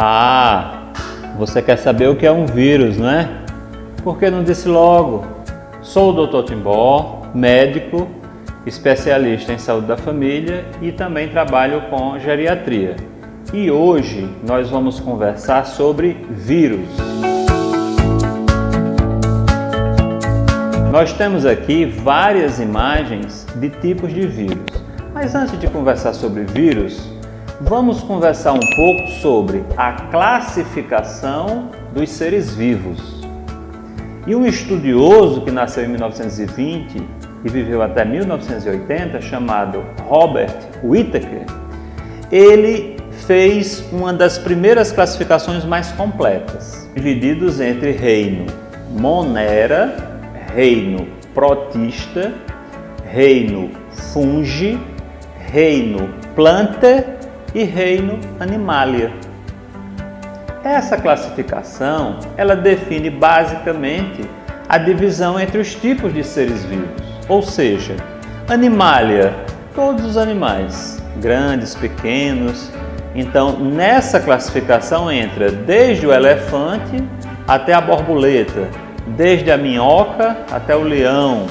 Ah, você quer saber o que é um vírus, não é? Por que não disse logo? Sou o Dr. Timbó, médico, especialista em saúde da família e também trabalho com geriatria. E hoje nós vamos conversar sobre vírus. Nós temos aqui várias imagens de tipos de vírus. Mas antes de conversar sobre vírus, vamos conversar um pouco sobre a classificação dos seres vivos. E um estudioso que nasceu em 1920 e viveu até 1980, chamado Robert Whittaker, ele fez uma das primeiras classificações mais completas, divididos entre reino Monera, reino Protista, reino Fungi, reino Plantae e reino Animalia. Essa classificação, ela define basicamente a divisão entre os tipos de seres vivos, ou seja, Animalia, todos os animais, grandes, pequenos. Então, nessa classificação entra desde o elefante até a borboleta, desde a minhoca até o leão,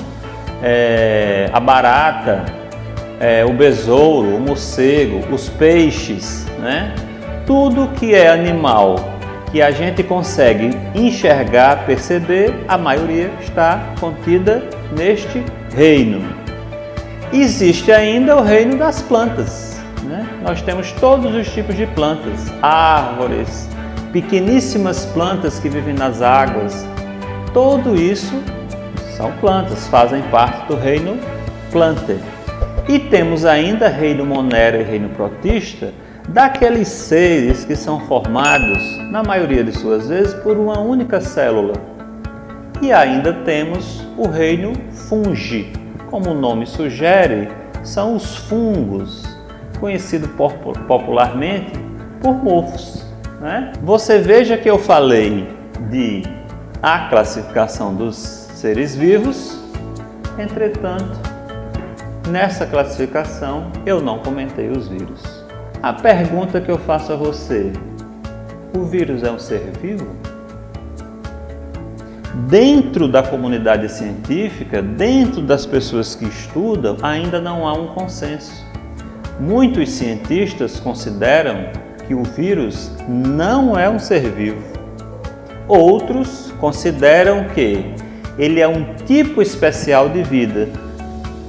a barata, o besouro, o morcego, os peixes, né? Tudo que é animal que a gente consegue enxergar, perceber, a maioria está contida neste reino. Existe ainda o reino das plantas, né? Nós temos todos os tipos de plantas, árvores, pequeníssimas plantas que vivem nas águas. Tudo isso são plantas, fazem parte do reino Plantae. E temos ainda reino Monera e reino Protista, daqueles seres que são formados, na maioria de suas vezes, por uma única célula. E ainda temos o reino Fungi. Como o nome sugere, são os fungos, conhecido popularmente por mofos, né? Você veja que eu falei de a classificação dos seres vivos, entretanto, nessa classificação eu não comentei os vírus. A pergunta que eu faço a você: o vírus é um ser vivo? Dentro da comunidade científica, dentro das pessoas que estudam, ainda não há um consenso. Muitos cientistas consideram que o vírus não é um ser vivo. Outros consideram que ele é um tipo especial de vida.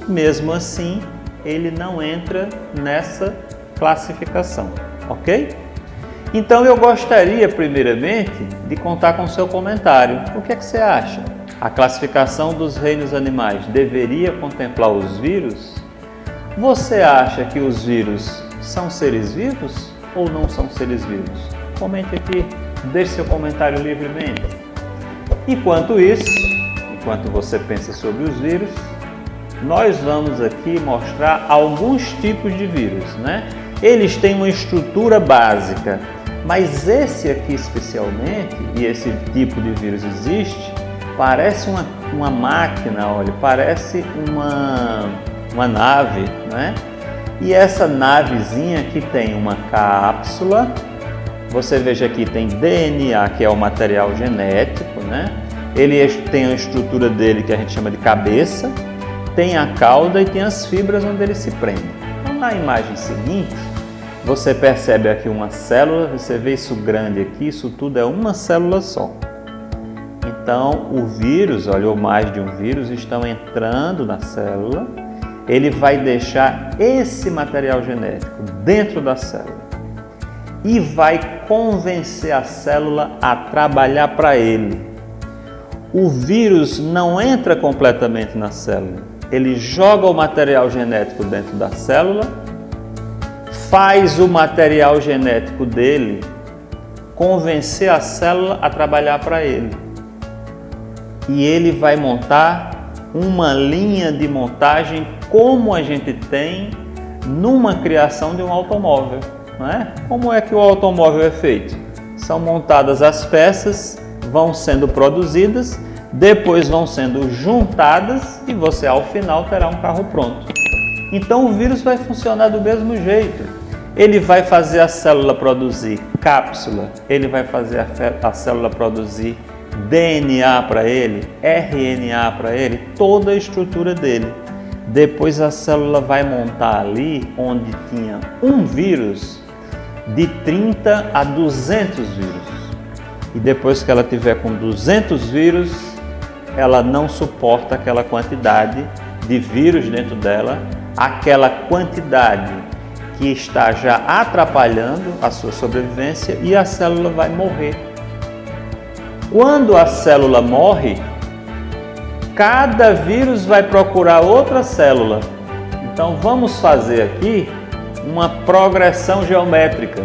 Mesmo assim, ele não entra nessa classificação, ok? Então eu gostaria, primeiramente, de contar com o seu comentário. O que é que você acha? A classificação dos reinos animais deveria contemplar os vírus? Você acha que os vírus são seres vivos ou não são seres vivos? Comente aqui, deixe seu comentário livremente. Enquanto isso, enquanto você pensa sobre os vírus, nós vamos aqui mostrar alguns tipos de vírus, né? Eles têm uma estrutura básica, mas esse aqui especialmente, e esse tipo de vírus existe, parece uma máquina, olha, parece uma nave, né? E essa navezinha aqui tem uma cápsula, você veja aqui tem DNA, que é o material genético, né? Ele tem a estrutura dele que a gente chama de cabeça, tem a cauda e tem as fibras onde ele se prende. Então, na imagem seguinte, você percebe aqui uma célula, você vê isso grande aqui, isso tudo é uma célula só. Então, o vírus, olha, ou mais de um vírus, estão entrando na célula, ele vai deixar esse material genético dentro da célula e vai convencer a célula a trabalhar para ele. O vírus não entra completamente na célula. Ele joga o material genético dentro da célula, faz o material genético dele convencer a célula a trabalhar para ele. E ele vai montar uma linha de montagem como a gente tem numa criação de um automóvel, não é? Como é que o automóvel é feito? São montadas as peças, vão sendo produzidas, depois vão sendo juntadas e você ao final terá um carro pronto. Então o vírus vai funcionar do mesmo jeito. Ele vai fazer a célula produzir cápsula, ele vai fazer a célula produzir DNA para ele, RNA para ele, toda a estrutura dele. Depois a célula vai montar ali, onde tinha um vírus, de 30 a 200 vírus. E depois que ela tiver com 200 vírus, ela não suporta aquela quantidade de vírus dentro dela, aquela quantidade que está já atrapalhando a sua sobrevivência, e a célula vai morrer. Quando a célula morre, cada vírus vai procurar outra célula. Então vamos fazer aqui uma progressão geométrica.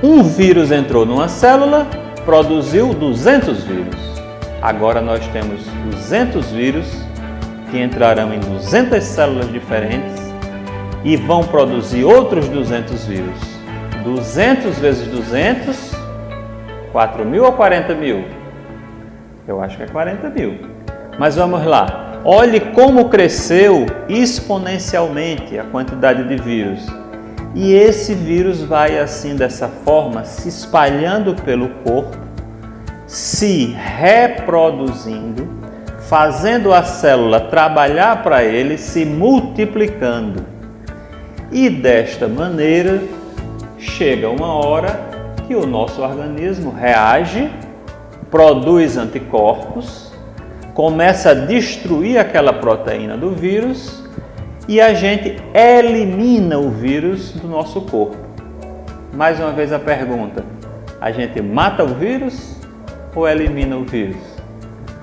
Um vírus entrou numa célula, produziu 200 vírus. Agora nós temos 200 vírus que entrarão em 200 células diferentes e vão produzir outros 200 vírus. 200 vezes 200, 4.000 ou 40.000? Eu acho que é 40.000. Mas vamos lá. Olhe como cresceu exponencialmente a quantidade de vírus. E esse vírus vai assim, dessa forma, se espalhando pelo corpo, se reproduzindo, fazendo a célula trabalhar para ele, se multiplicando. E desta maneira, chega uma hora que o nosso organismo reage, produz anticorpos, começa a destruir aquela proteína do vírus e a gente elimina o vírus do nosso corpo. Mais uma vez a pergunta: a gente mata o vírus ou elimina o vírus?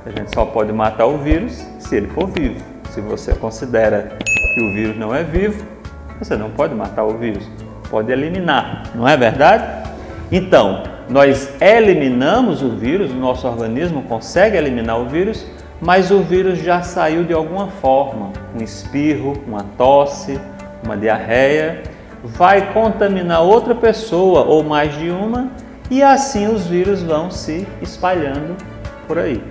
A gente só pode matar o vírus se ele for vivo. Se você considera que o vírus não é vivo, você não pode matar o vírus, pode eliminar, não é verdade? Então, nós eliminamos o vírus, o nosso organismo consegue eliminar o vírus, mas o vírus já saiu de alguma forma, um espirro, uma tosse, uma diarreia, vai contaminar outra pessoa ou mais de uma, e assim os vírus vão se espalhando por aí.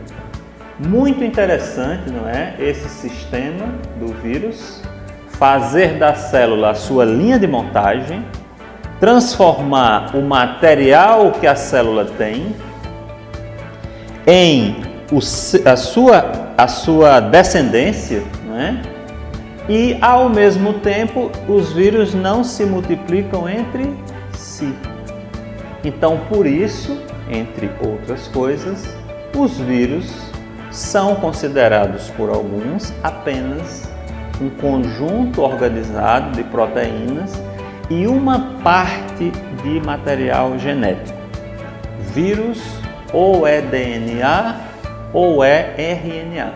Muito interessante, não é? Esse sistema do vírus, fazer da célula a sua linha de montagem, transformar o material que a célula tem em a sua descendência, não é? E ao mesmo tempo os vírus não se multiplicam entre si. Então, por isso, entre outras coisas, os vírus são considerados por alguns apenas um conjunto organizado de proteínas e uma parte de material genético. Vírus ou é DNA ou é RNA.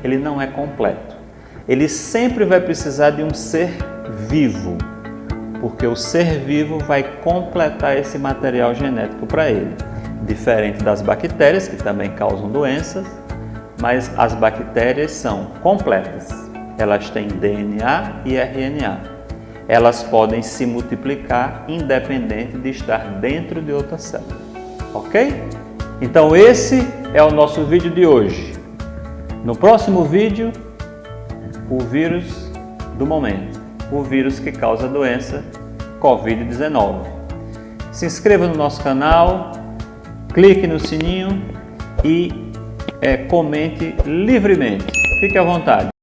Ele não é completo. Ele sempre vai precisar de um ser vivo, porque o ser vivo vai completar esse material genético para ele. Diferente das bactérias, que também causam doenças, mas as bactérias são completas. Elas têm DNA e RNA. Elas podem se multiplicar independente de estar dentro de outra célula. Ok? Então esse é o nosso vídeo de hoje. No próximo vídeo, o vírus do momento, o vírus que causa a doença Covid-19. Se inscreva no nosso canal, clique no sininho e comente livremente. Fique à vontade.